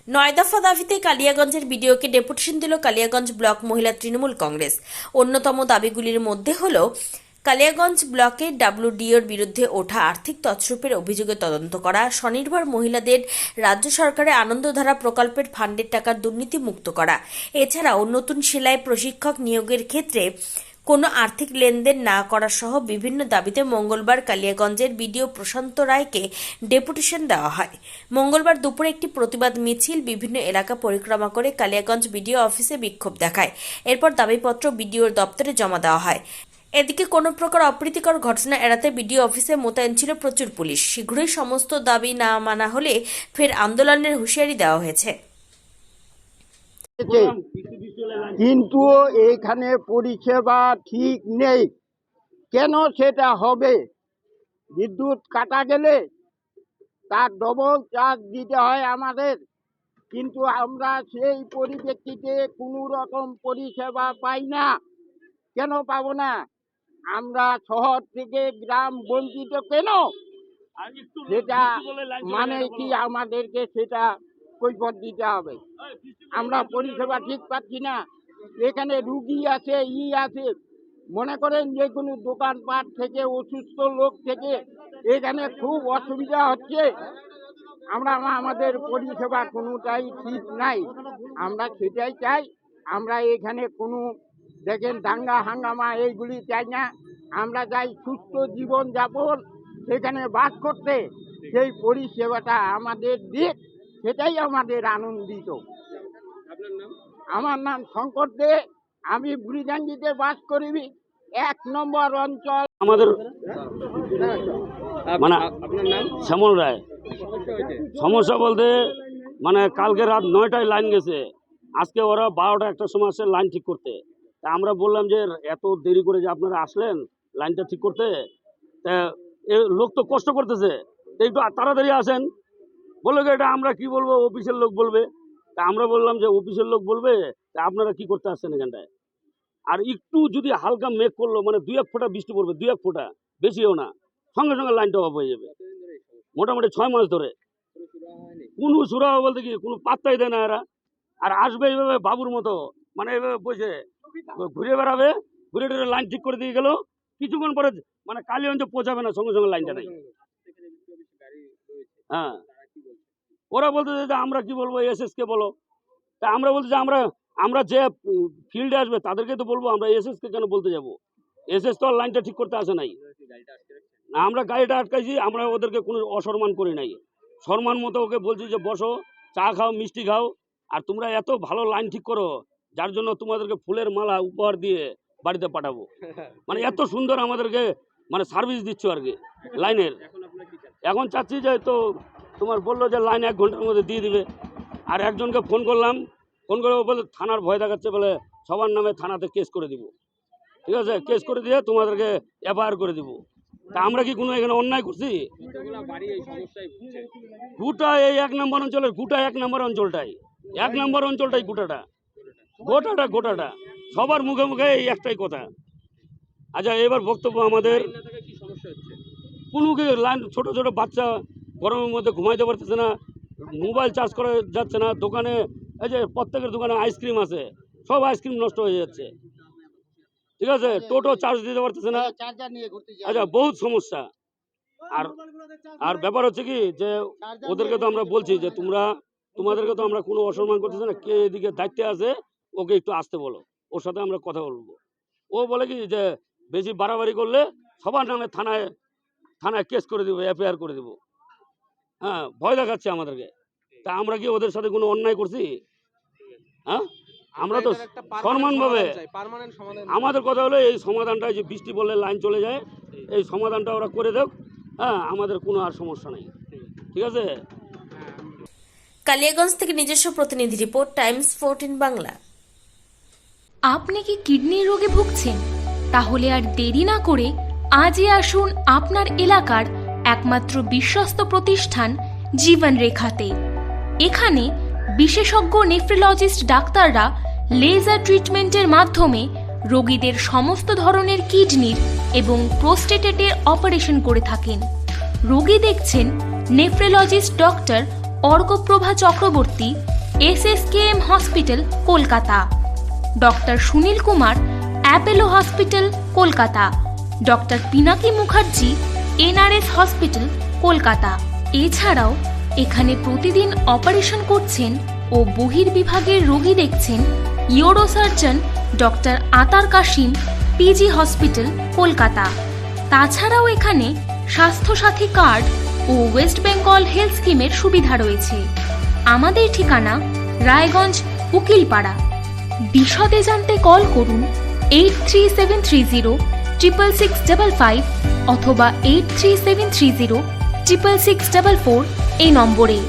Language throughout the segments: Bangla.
নয় দফা দাবিতে কালিয়াগঞ্জের বিডিওকে ডেপুটেশন দিল কালিয়াগঞ্জ ব্লক মহিলা তৃণমূল কংগ্রেস। অন্যতম দাবিগুলির মধ্যে হল কালিয়াগঞ্জ ব্লকে ডাব্লিউডিওর বিরুদ্ধে ওঠা আর্থিক তছরূপের অভিযোগে তদন্ত করা, স্বনির্ভর মহিলাদের রাজ্য সরকারের আনন্দধারা প্রকল্পের ফান্ডের টাকা দুর্নীতি মুক্ত করা, এছাড়াও নতুন সেলাই প্রশিক্ষক নিয়োগের ক্ষেত্রে কোনো আর্থিক লেনদেন না করা সহ বিভিন্ন দাবিতে মঙ্গলবার কালিয়াগঞ্জের বিডিও প্রশান্ত রায়কে ডেপুটেশন দেওয়া হয়। মঙ্গলবার দুপুরে একটি প্রতিবাদ মিছিল বিভিন্ন এলাকা পরিক্রমা করে কালিয়াগঞ্জ বিডিও অফিসে বিক্ষোভ দেখায়। এরপর দাবিপত্র বিডিওর দপ্তরে জমা দেওয়া হয়। এদিকে কোনো প্রকার অপ্রীতিকর ঘটনা এড়াতে বিডিও অফিসে মোতায়েন ছিল প্রচুর পুলিশ। শীঘ্রই সমস্ত দাবি না মানা হলে ফের আন্দোলনের হুঁশিয়ারি দেওয়া হয়েছে। কিন্তু এইখানে পরিষেবা ঠিক নেই। কেন সেটা হবে? বিদ্যুৎ কাটা গেলে তার ডবল চার্জ দিতে হয় আমাদের, কিন্তু আমরা সেই পরিপ্রেক্ষিতে কোনো রকম পরিষেবা পাই না। কেন পাবো না? আমরা শহর থেকে গ্রাম বঞ্চিত কেন? সেটা মানে কি আমাদেরকে সেটা কৈফিয়ত দিতে হবে। আমরা পরিষেবা ঠিক পাচ্ছি না। এখানে রুগী আছে, আছে, মনে করেন যে কোনো দোকানপাট থেকে অসুস্থ লোক থেকে এখানে খুব অসুবিধা হচ্ছে। আমরা আমাদের পরিষেবা কোনোটাই ঠিক নাই। আমরা সেটাই চাই। আমরা এখানে কোনো দেখেন দাঙ্গা হাঙ্গামা এইগুলি চাই না। আমরা চাই সুস্থ জীবন যাপন, সেখানে বাস করতে সেই পরিষেবাটা আমাদের দিক, সেটাই আমাদের আনন্দিত। আমার নাম শঙ্কর দে, আমি বুড়িডাঙ্গিতে বাস করি, 1 নম্বর অঞ্চল। আমাদের মানে শ্যামল রায়। সমস্যা বলতে মানে কালকে রাত 9টায় লাইন গেছে, আজকে ওরা 12টা 1টার সময় আসছে লাইন ঠিক করতে। তা আমরা বললাম যে এত দেরি করে যে আপনারা আসলেন লাইনটা ঠিক করতে, তা লোক তো কষ্ট করতেছে, একটু তাড়াতাড়ি আসেন। বললো এটা আমরা কি বলবো, অফিসের লোক বলবে। তা আমরা বললাম যে অফিসের লোক বলবে, তা আপনারা কি করতে আসছেন এখানটায়? আর একটু যদি হালকা মেঘ করলো, মানে 2-1 ফোঁটা বৃষ্টি পড়বে, 2-1 ফোঁটা, বেশিও না, সঙ্গে সঙ্গে লাইনটা অফ হয়ে যাবে। মোটামুটি 6 মাস ধরে কোনো সুরা বলতে কি কোনো পাত্তাই দেয় না এরা। আর আসবে এইভাবে বাবুর মতো, মানে এইভাবে বসে ঘুরে বেড়াবে, ঘুরে টুরে লাইন ঠিক করে দিয়ে গেল, কিছুক্ষণ পরে মানে কালিগঞ্জে পৌঁছাবে না, সঙ্গে সঙ্গে লাইনটা নেই। হ্যাঁ, ওরা বলতে যে আমরা কি বলবো, এসএস কে বলো। তা আমরা বলতে যে আমরা যে ফিল্ডে আসবে তাদেরকে তো বলবো, আমরা এসএস কে কেন বলতে যাবো? এসএস তো আর লাইনটা ঠিক করতে আসে নাই। না, আমরা গাড়িটা আটকাইছি, আমরা ওদেরকে কোনো অসম্মান করি নাই। সম্মান মতো ওকে বলছি যে বসো, চা খাও, মিষ্টি খাও, আর তোমরা এত ভালো লাইন ঠিক করো যার জন্য তোমাদেরকে ফুলের মালা উপহার দিয়ে বাড়িতে পাঠাবো। মানে এত সুন্দর আমাদেরকে মানে সার্ভিস দিচ্ছ আর কি লাইনের। এখন চাচ্ছি যে তো তোমার বললো যে লাইন 1 ঘন্টার মধ্যে দিয়ে দিবে। আর একজনকে ফোন করলাম, ফোন করে বলে থানার ভয় দেখাচ্ছে, বলে সবার নামে থানাতে কেস করে দিব। ঠিক আছে, কেস করে দিয়ে তোমাদেরকে এফআইআর করে দিব। তা আমরা কি কোনো এখানে অন্যায় করছি? গোটা এই 1 নম্বর অঞ্চলের, গোটা 1 নম্বর অঞ্চলটাই, 1 নম্বর অঞ্চলটাই গোটাটা সবার মুখে মুখে এই একটাই কথা। আচ্ছা, এবার বক্তব্য আমাদের কোনো লাইন, ছোট ছোট বাচ্চা গরমের মধ্যে ঘুমাইতে পারতেছে না, মোবাইল চার্জ করা যাচ্ছে না, দোকানে এই যে প্রত্যেকের দোকানে আইসক্রিম আছে, সব আইসক্রিম নষ্ট হয়ে যাচ্ছে। ঠিক আছে, টোটো চার্জ দিতে পারতেছে না। আচ্ছা, বহুত সমস্যা। আর ব্যাপার হচ্ছে কি যে ওদেরকে তো আমরা বলছি যে তোমাদেরকে তো আমরা কোনো অসম্মান করতেছি না, কে এদিকে দায়িত্বে আছে ওকে একটু আসতে বলো, ওর সাথে আমরা কথা বলবো। ও বলে কি যে বেশি বাড়াবাড়ি করলে সবার নামে থানায় কেস করে দিব, এফআইআর করে দিব। হ্যাঁ, ভয় দেখাচ্ছে আমাদেরকে। তা আমরা কি ওদের সাথে কোনো অন্যায় করছি? হ্যাঁ, আমরা তো সম্মানভাবে, আমাদের কথা হলো এই সমাধানটা, যে বৃষ্টি বললে লাইন চলে যায়, এই সমাধানটা ওরা করে দেখ। হ্যাঁ, আমাদের কোনো আর সমস্যা নেই। ঠিক আছে। কালিয়াগঞ্জ থেকে নিজস্ব প্রতিনিধি রিপোর্ট, টাইমস 14 বাংলা। আপনি কি কিডনি রোগে ভুগছেন? তাহলে আর দেরি না করে আজই আসুন আপনার এলাকার একমাত্র বিশ্বস্ত প্রতিষ্ঠান জীবন রেখাতে। এখানে বিশেষজ্ঞ নেফ্রোলজিস্ট ডাক্তাররা লেজার ট্রিটমেন্টের মাধ্যমে রোগীদের সমস্ত ধরনের কিডনির এবং প্রোস্টেটের অপারেশন করে থাকেন। রোগী দেখছেন nephrologist doctor Arkaprava Chakraborty, SSKM hospital Kolkata, doctor Sunil Kumar Apollo hospital Kolkata, doctor Pinaki Mukherjee NRS hospital Kolkata. এছাড়াও এখানে প্রতিদিন অপারেশন করছেন ও বহির্বিভাগের রোগী দেখছেন ইউরোসার্জন ডক্টর আতার কাশিম PG হসপিটাল কলকাতা। তাছাড়াও এখানে স্বাস্থ্যসাথী কার্ড ও ওয়েস্ট বেঙ্গল হেলথ স্কিমের সুবিধা রয়েছে। আমাদের ঠিকানা রায়গঞ্জ উকিলপাড়া। বিশদে জানতে কল করুন 8373066655 অথবা 8373066644 এই নম্বরে।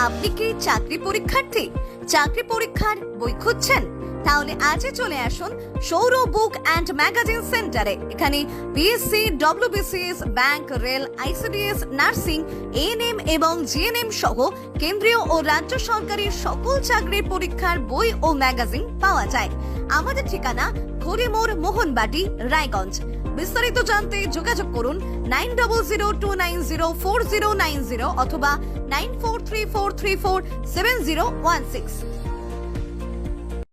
আপনি কি চাকরি পরীক্ষার্থী? চাকরি পরীক্ষার বই খুঁজছেন? তাহলে আজই চলে আসুন সৌর বুক অ্যান্ড ম্যাগাজিন সেন্টারে। এখানে BSc, WBCS, bank, rail, ICDS, nursing, ANM এবং GNM সহ কেন্দ্রীয় ও রাজ্য সরকারের সকল চাকরির পরীক্ষার বই ও ম্যাগাজিন পাওয়া যায়। আমাদের ঠিকানা খড়িমোড়, মোহনবাটি, রায়গঞ্জ। বিস্তারিত জানতে যোগাযোগ করুন 9002904090 অথবা 9434347016।